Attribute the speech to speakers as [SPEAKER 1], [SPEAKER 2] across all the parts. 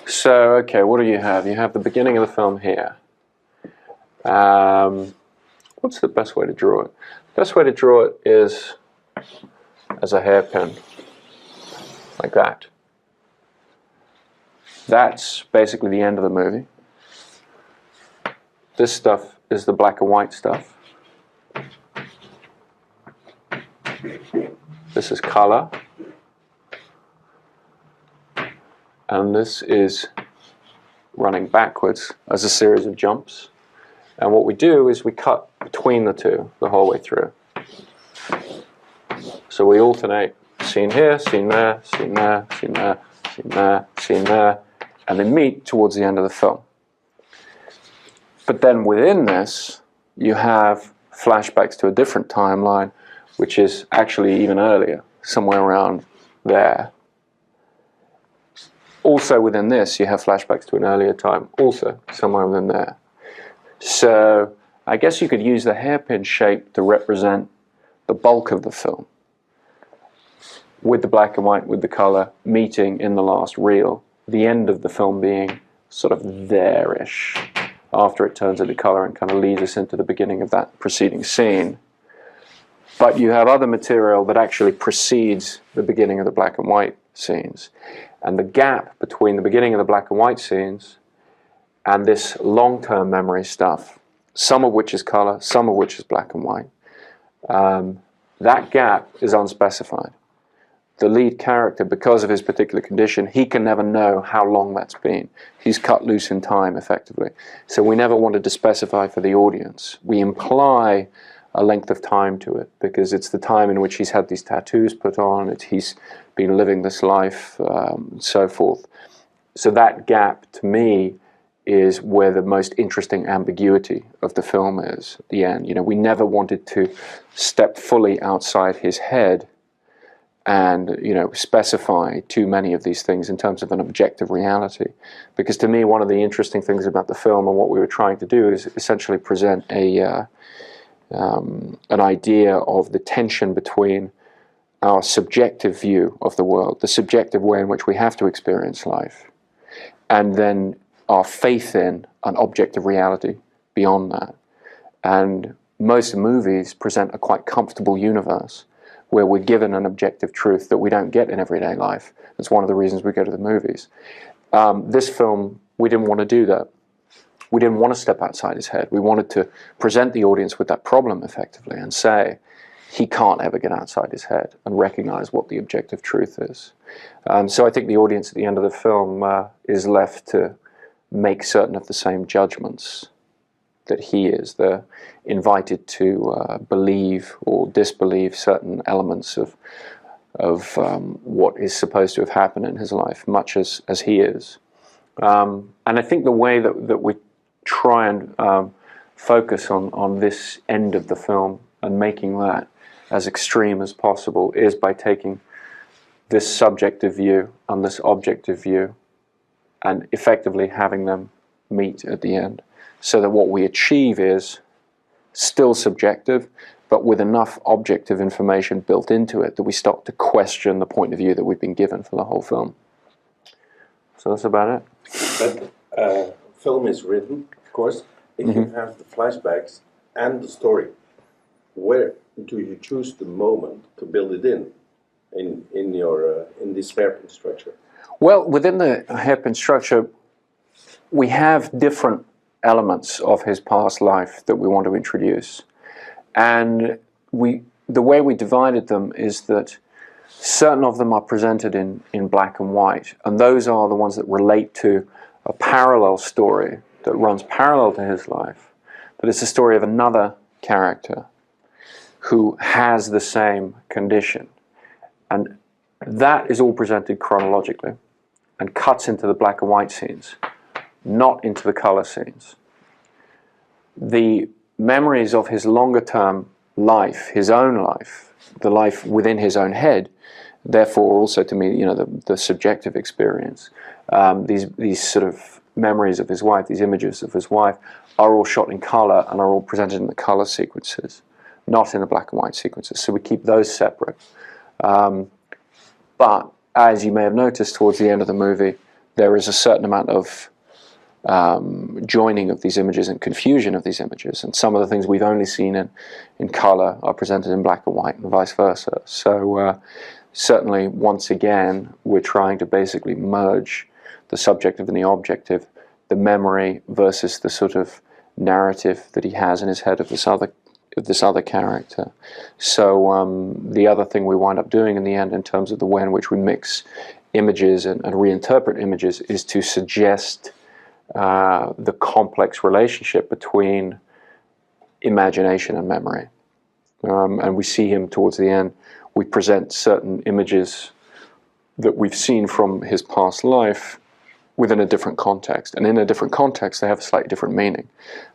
[SPEAKER 1] So, okay, what do you have? You have the beginning of the film here. What's the best way to draw it? The best way to draw it is as a hairpin, like that. That's basically the end of the movie. This stuff is the black and white stuff. This is color. And this is running backwards as a series of jumps. And what we do is we cut between the two the whole way through. So we alternate scene here, scene there, scene there, scene there, scene there, scene there, and they meet towards the end of the film. But then within this, you have flashbacks to a different timeline, which is actually even earlier, somewhere around there. Also within this, you have flashbacks to an earlier time, also somewhere within there. So I guess you could use the hairpin shape to represent the bulk of the film, with the black and white, with the color, meeting in the last reel, the end of the film being sort of there-ish, after it turns into color and kind of leads us into the beginning of that preceding scene. But you have other material that actually precedes the beginning of the black and white scenes. And the gap between the beginning of the black and white scenes and this long-term memory stuff, some of which is color, some of which is black and white, that gap is unspecified. The lead character, because of his particular condition, he can never know how long that's been. He's cut loose in time, effectively. So we never wanted to specify for the audience. We imply a length of time to it, because it's the time in which he's had these tattoos put on, he's been living this life, and so forth. So that gap, to me, is where the most interesting ambiguity of the film is, at the end. You know, we never wanted to step fully outside his head and, you know, specify too many of these things in terms of an objective reality. Because to me, one of the interesting things about the film and what we were trying to do is essentially present an idea of the tension between our subjective view of the world, the subjective way in which we have to experience life, and then our faith in an objective reality beyond that. And most movies present a quite comfortable universe where we're given an objective truth that we don't get in everyday life. That's one of the reasons we go to the movies. This film, we didn't want to do that. We didn't want to step outside his head. We wanted to present the audience with that problem, effectively, and say, he can't ever get outside his head and recognize what the objective truth is. So I think the audience at the end of the film is left to make certain of the same judgments that he is. They're invited to believe or disbelieve certain elements of what is supposed to have happened in his life, much as he is. And I think the way that we try and focus on this end of the film and making that as extreme as possible is by taking this subjective view and this objective view and effectively having them meet at the end, so that what we achieve is still subjective, but with enough objective information built into it that we start to question the point of view that we've been given for the whole film. So that's about it.
[SPEAKER 2] But film is written, of course, if you have the flashbacks and the story. Where do you choose the moment to build it in this hairpin structure?
[SPEAKER 1] Well, within the hairpin structure, we have different elements of his past life that we want to introduce. And the way we divided them is that certain of them are presented in black and white, and those are the ones that relate to a parallel story that runs parallel to his life, but it's the story of another character who has the same condition. And that is all presented chronologically and cuts into the black and white scenes, not into the color scenes. The memories of his longer term life, his own life, the life within his own head, therefore also to me, you know, the subjective experience, these sort of memories of his wife, these images of his wife, are all shot in color and are all presented in the color sequences, not in the black and white sequences. So we keep those separate. But as you may have noticed towards the end of the movie, there is a certain amount of joining of these images and confusion of these images, and some of the things we've only seen in color are presented in black and white, and vice versa. So certainly, once again, we're trying to basically merge the subjective and the objective, the memory versus the sort of narrative that he has in his head of this other character. So the other thing we wind up doing in the end, in terms of the way in which we mix images and reinterpret images, is to suggest the complex relationship between imagination and memory. And we see him towards the end. We present certain images that we've seen from his past life within a different context. And in a different context, they have a slightly different meaning.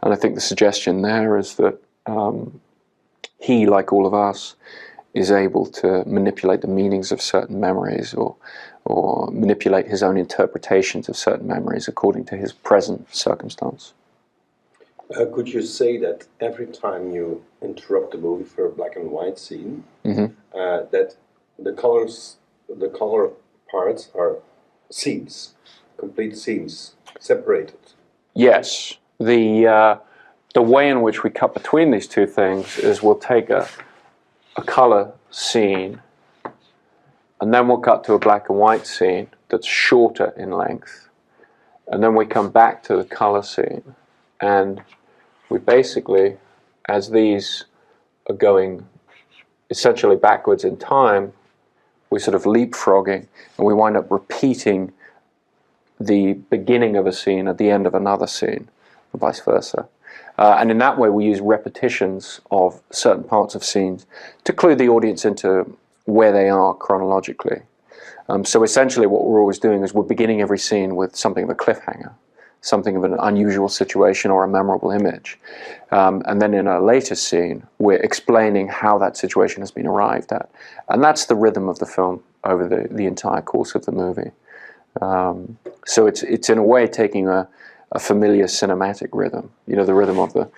[SPEAKER 1] And I think the suggestion there is that he, like all of us, is able to manipulate the meanings of certain memories, or manipulate his own interpretations of certain memories according to his present circumstance.
[SPEAKER 2] Could you say that every time you interrupt the movie for a black and white scene, that the color parts are scenes, complete scenes, separated?
[SPEAKER 1] Yes. The way in which we cut between these two things is we'll take a color scene, and then we'll cut to a black and white scene that's shorter in length, and then we come back to the color scene, and we basically, as these are going essentially backwards in time, we sort of leapfrogging, and we wind up repeating the beginning of a scene at the end of another scene, and vice versa. And in that way, we use repetitions of certain parts of scenes to clue the audience into where they are chronologically. So essentially what we're always doing is we're beginning every scene with something of a cliffhanger, something of an unusual situation or a memorable image. And then in a later scene, we're explaining how that situation has been arrived at. And that's the rhythm of the film over the entire course of the movie. So it's in a way taking a familiar cinematic rhythm, the rhythm of the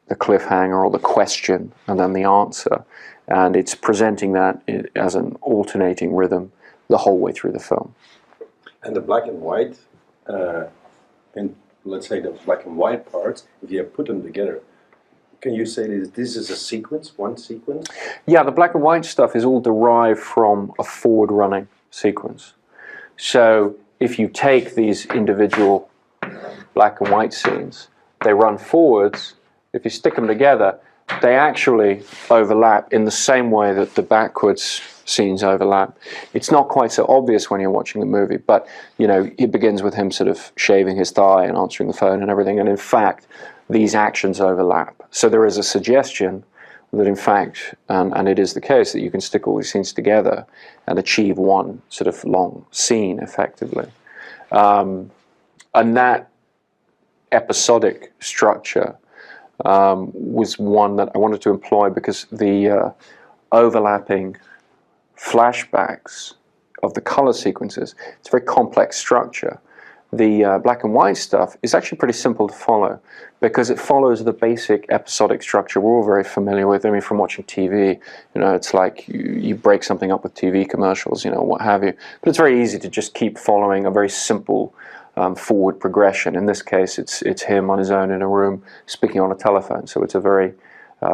[SPEAKER 1] cliffhanger or the question and then the answer, and it's presenting that as an alternating rhythm the whole way through the film.
[SPEAKER 2] And the black and white, and let's say the black and white parts, if you put them together, can you say that this is a sequence, one sequence?
[SPEAKER 1] Yeah, the black and white stuff is all derived from a forward-running sequence. So if you take these individual black and white scenes, they run forwards. If you stick them together, they actually overlap in the same way that the backwards scenes overlap. It's not quite so obvious when you're watching the movie, but it begins with him sort of shaving his thigh and answering the phone and everything, and in fact these actions overlap. So there is a suggestion that in fact, and it is the case, that you can stick all these scenes together and achieve one sort of long scene effectively. And that episodic structure was one that I wanted to employ because the overlapping flashbacks of the color sequences, it's a very complex structure. The black and white stuff is actually pretty simple to follow because it follows the basic episodic structure we're all very familiar with. I mean, from watching TV, it's like you break something up with TV commercials, what have you. But it's very easy to just keep following a very simple forward progression. In this case, it's him on his own in a room speaking on a telephone. So it's a very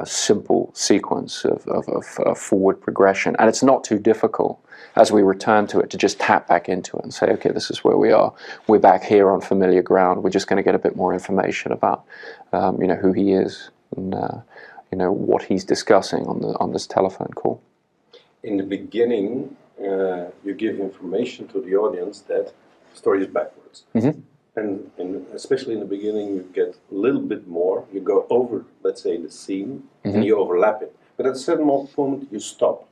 [SPEAKER 1] simple sequence of forward progression. And it's not too difficult as we return to it to just tap back into it and say, okay, this is where we are. We're back here on familiar ground. We're just going to get a bit more information about who he is and what he's discussing on this telephone call.
[SPEAKER 2] In the beginning, you give information to the audience that the story is backwards.
[SPEAKER 1] Mm-hmm.
[SPEAKER 2] And especially in the beginning, you get a little bit more. You go over, let's say, the scene, and you overlap it. But at a certain moment, you stop.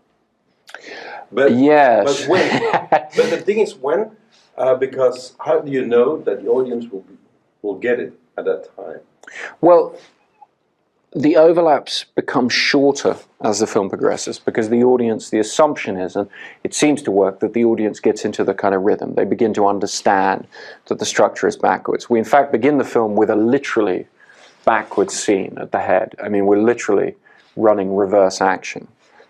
[SPEAKER 2] But,
[SPEAKER 1] yes.
[SPEAKER 2] But when? But the thing is when? Because how do you know that the audience will get it at that time?
[SPEAKER 1] Well, the overlaps become shorter as the film progresses because the assumption is, and it seems to work, that the audience gets into the kind of rhythm. They begin to understand that the structure is backwards. We in fact begin the film with a literally backwards scene at the head. I mean, we're literally running reverse action.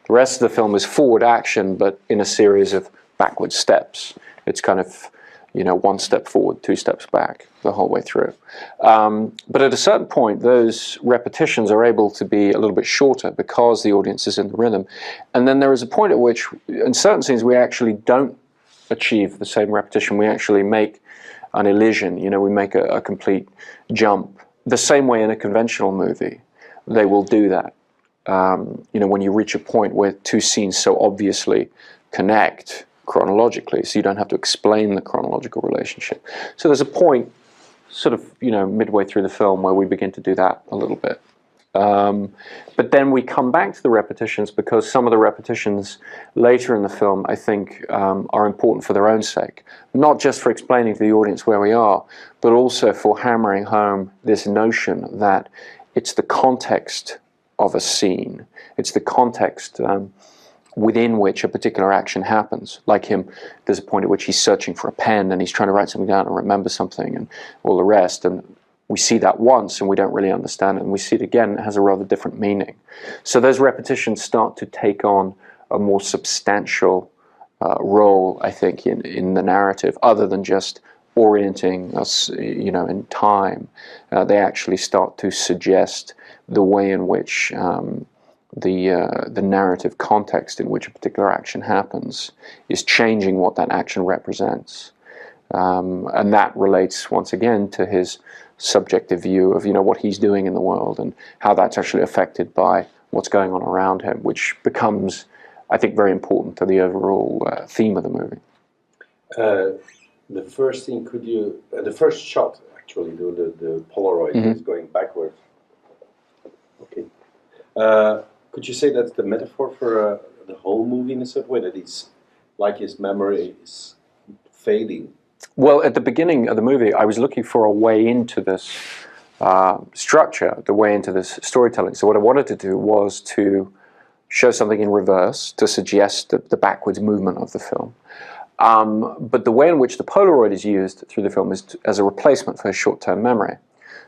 [SPEAKER 1] The rest of the film is forward action, but in a series of backward steps It's kind of, you know, one step forward, two steps back the whole way through. But at a certain point, those repetitions are able to be a little bit shorter because the audience is in the rhythm. And then there is a point at which, in certain scenes, we actually don't achieve the same repetition. We actually make an elision, you know, we make a complete jump. The same way in a conventional movie, they will do that. You know, when you reach a point where two scenes so obviously connect chronologically, so you don't have to explain the chronological relationship. So there's a point, sort of, you know, midway through the film where we begin to do that a little bit. But then we come back to the repetitions because some of the repetitions later in the film, I think, are important for their own sake. Not just for explaining to the audience where we are, but also for hammering home this notion that it's the context of a scene. It's the context within which a particular action happens. Like him, there's a point at which he's searching for a pen and he's trying to write something down and remember something and all the rest. And we see that once and we don't really understand it. And we see it again, it has a rather different meaning. So those repetitions start to take on a more substantial role, I think, in the narrative, other than just orienting us, you know, in time. They actually start to suggest the way in which the narrative context in which a particular action happens is changing what that action represents. And that relates, once again, to his subjective view of, you know, what he's doing in the world and how that's actually affected by what's going on around him, which becomes, I think, very important to the overall theme of the movie.
[SPEAKER 2] The first thing, the first shot, actually, the Polaroid is going backwards. Okay. Could you say that's the metaphor for the whole movie in a certain way, that it's like his memory is fading?
[SPEAKER 1] Well, at the beginning of the movie, I was looking for a way into this structure, the way into this storytelling. So what I wanted to do was to show something in reverse to suggest the backwards movement of the film. But the way in which the Polaroid is used through the film is as a replacement for his short-term memory.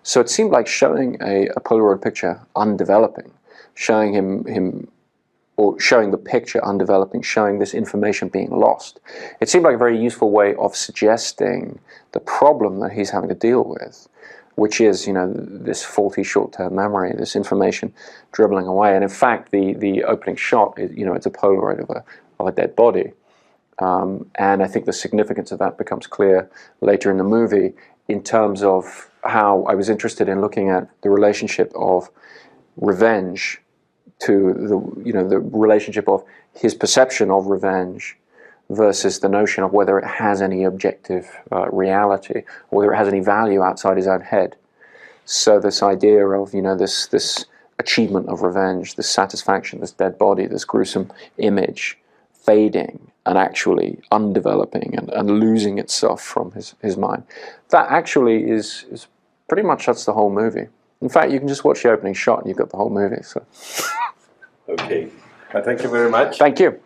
[SPEAKER 1] So it seemed like showing a Polaroid picture undeveloping, showing him or showing the picture undeveloping, showing this information being lost. It seemed like a very useful way of suggesting the problem that he's having to deal with, which is, you know, this faulty short-term memory, this information dribbling away. And in fact, the opening shot is, you know, it's a Polaroid of a dead body. And I think the significance of that becomes clear later in the movie in terms of how I was interested in looking at the relationship of revenge to the relationship of his perception of revenge versus the notion of whether it has any objective reality, or whether it has any value outside his own head. So this idea of, you know, this achievement of revenge, this satisfaction, this dead body, this gruesome image fading and actually undeveloping and losing itself from his mind. That actually is pretty much, that's the whole movie. In fact, you can just watch the opening shot and you've got the whole movie. So.
[SPEAKER 2] Okay. Thank you very much.
[SPEAKER 1] Thank you.